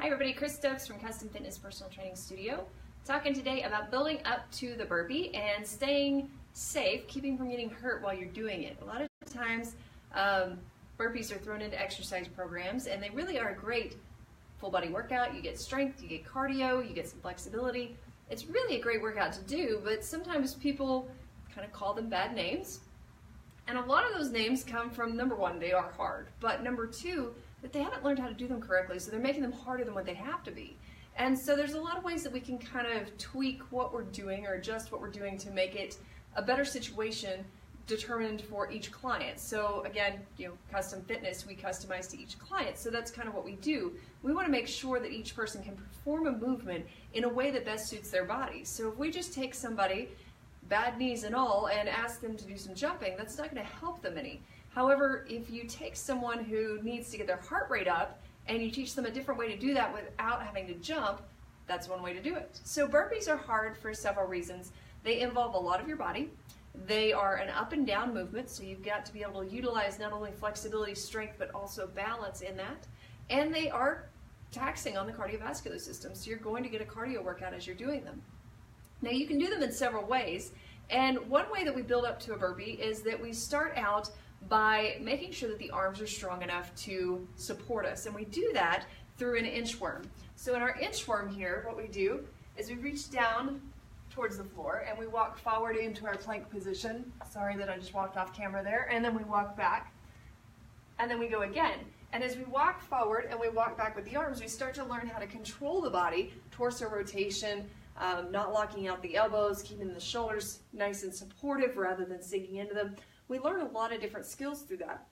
everybody, Chris Stokes from Custom Fitness Personal Training Studio. Talking today about building up to the burpee and staying safe, keeping from getting hurt while you're doing it. A lot of times burpees are thrown into exercise programs and they really are a great full body workout. You get strength, you get cardio, you get some flexibility. It's really a great workout to do, but sometimes people kind of call them bad names. And a lot of those names come from, number one, they are hard, but number two, that they haven't learned how to do them correctly, so they're making them harder than what they have to be. And so there's a lot of ways that we can kind of tweak what we're doing or adjust what we're doing to make it a better situation determined for each client. So again, custom fitness, we customize to each client, so that's kind of what we do. We want to make sure that each person can perform a movement in a way that best suits their body. So if we just take somebody, bad knees and all, and ask them to do some jumping, that's not going to help them any. However, if you take someone who needs to get their heart rate up and you teach them a different way to do that without having to jump, that's one way to do it. So burpees are hard for several reasons. They involve a lot of your body. They are an up and down movement, so you've got to be able to utilize not only flexibility, strength, but also balance in that. And they are taxing on the cardiovascular system, so you're going to get a cardio workout as you're doing them. Now you can do them in several ways, and one way that we build up to a burpee is that we start out by making sure that the arms are strong enough to support us, and we do that through an inchworm. So in our inchworm here, what we do is we reach down towards the floor and we walk forward into our plank position. Sorry that I just walked off camera there. And then we walk back, and then we go again. And as we walk forward and we walk back with the arms, we start to learn how to control the body, torso rotation, not locking out the elbows, keeping the shoulders nice and supportive rather than sinking into them. We learn a lot of different skills through that.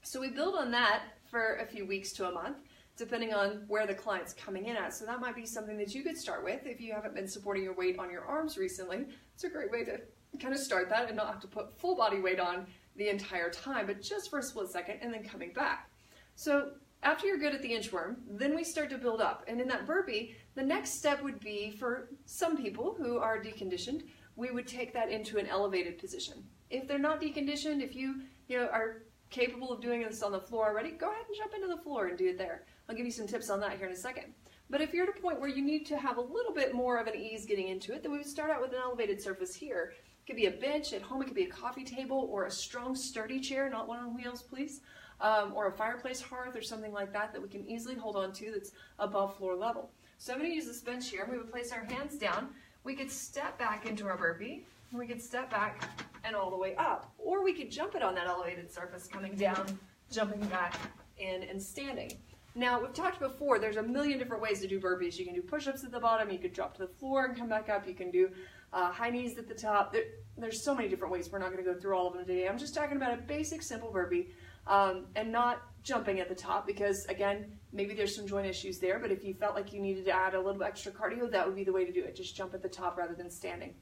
So we build on that for a few weeks to a month, depending on where the client's coming in at. So that might be something that you could start with if you haven't been supporting your weight on your arms recently. It's a great way to kind of start that and not have to put full body weight on the entire time, but just for a split second and then coming back. So after you're good at the inchworm, then we start to build up. And in that burpee, the next step would be, for some people who are deconditioned, we would take that into an elevated position. If they're not deconditioned, if you are capable of doing this on the floor already, go ahead and jump into the floor and do it there. I'll give you some tips on that here in a second. But if you're at a point where you need to have a little bit more of an ease getting into it, then we would start out with an elevated surface here. It could be a bench at home, it could be a coffee table or a strong sturdy chair, not one on wheels please, or a fireplace hearth or something like that that we can easily hold on to that's above floor level. So I'm going to use this bench here. We would place our hands down. We could step back into our burpee. We could step back and all the way up. Or we could jump it on that elevated surface, coming down, jumping back in, and standing. Now, we've talked before, there's a million different ways to do burpees. You can do push-ups at the bottom, you could drop to the floor and come back up, you can do high knees at the top. There's so many different ways. We're not going to go through all of them today. I'm just talking about a basic, simple burpee and not jumping at the top because, again, maybe there's some joint issues there, but if you felt like you needed to add a little extra cardio, that would be the way to do it. Just jump at the top rather than standing.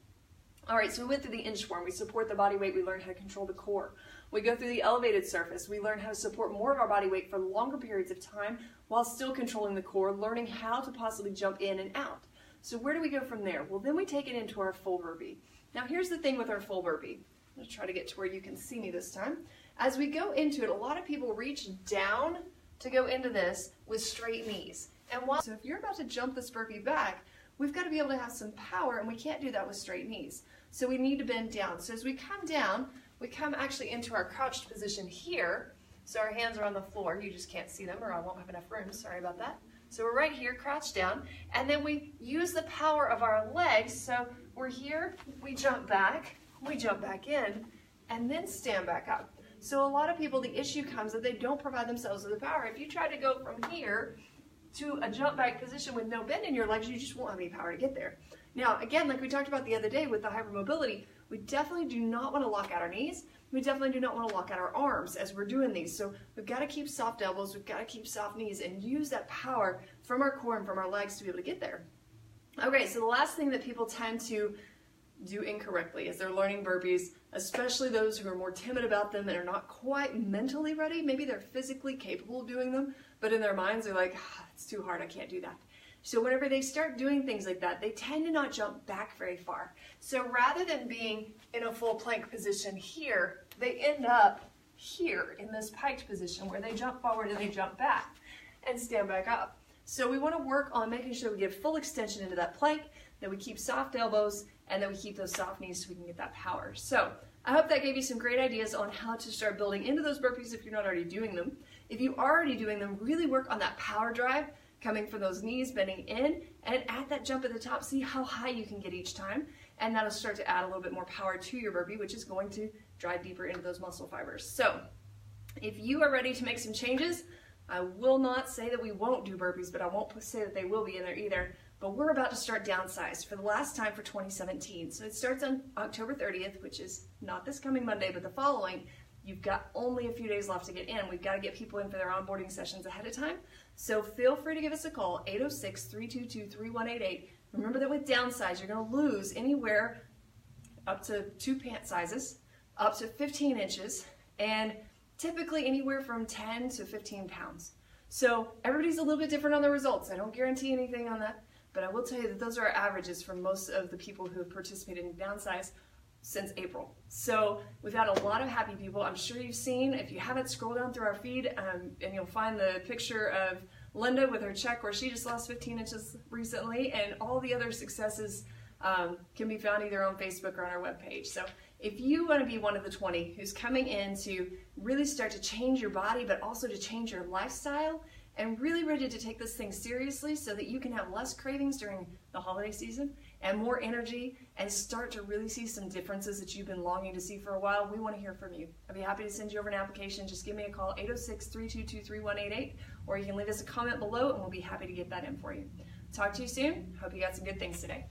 All right, so we went through the inchworm. We support the body weight. We learn how to control the core. We go through the elevated surface. We learn how to support more of our body weight for longer periods of time while still controlling the core, learning how to possibly jump in and out. So where do we go from there? Well, then we take it into our full burpee. Now, here's the thing with our full burpee. I'm going to try to get to where you can see me this time. As we go into it, a lot of people reach down to go into this with straight knees. So if you're about to jump this burpee back, we've got to be able to have some power, and we can't do that with straight knees. So we need to bend down. So as we come down, we come actually into our crouched position here. So our hands are on the floor. You just can't see them or I won't have enough room. Sorry about that. So we're right here, crouched down, and then we use the power of our legs. So we're here, we jump back in, and then stand back up. So a lot of people, the issue comes that they don't provide themselves with the power. If you try to go from here to a jump back position with no bend in your legs, you just won't have any power to get there. Now, again, like we talked about the other day with the hypermobility, we definitely do not want to lock out our knees. We definitely do not want to lock out our arms as we're doing these. So we've got to keep soft elbows, we've got to keep soft knees, and use that power from our core and from our legs to be able to get there. Okay, so the last thing that people tend to do incorrectly is they're learning burpees, especially those who are more timid about them and are not quite mentally ready. Maybe they're physically capable of doing them, but in their minds they're like, it's too hard, I can't do that. So whenever they start doing things like that, they tend to not jump back very far. So rather than being in a full plank position here, they end up here in this piked position where they jump forward and they jump back and stand back up. So we want to work on making sure we get full extension into that plank, that we keep soft elbows, and that we keep those soft knees so we can get that power. So I hope that gave you some great ideas on how to start building into those burpees if you're not already doing them. If you are already doing them, really work on that power drive, coming from those knees, bending in, and at that jump at the top, see how high you can get each time, and that'll start to add a little bit more power to your burpee, which is going to drive deeper into those muscle fibers. So if you are ready to make some changes, I will not say that we won't do burpees, but I won't say that they will be in there either. But we're about to start downsized for the last time for 2017. So it starts on October 30th, which is not this coming Monday, but the following. You've got only a few days left to get in. We've got to get people in for their onboarding sessions ahead of time. So feel free to give us a call, 806-322-3188. Remember that with downsize, you're going to lose anywhere up to 2 pant sizes, up to 15 inches, and typically anywhere from 10 to 15 pounds. So everybody's a little bit different on the results. I don't guarantee anything on that, but I will tell you that those are our averages for most of the people who have participated in downsize since April. So we've had a lot of happy people. I'm sure you've seen, if you haven't, scroll down through our feed and you'll find the picture of Linda with her check where she just lost 15 inches recently, and all the other successes can be found either on Facebook or on our webpage. So if you want to be one of the 20 who's coming in to really start to change your body, but also to change your lifestyle, and really ready to take this thing seriously so that you can have less cravings during the holiday season and more energy and start to really see some differences that you've been longing to see for a while, we want to hear from you. I'd be happy to send you over an application. Just give me a call, 806-322-3188, or you can leave us a comment below and we'll be happy to get that in for you. Talk to you soon. Hope you got some good things today.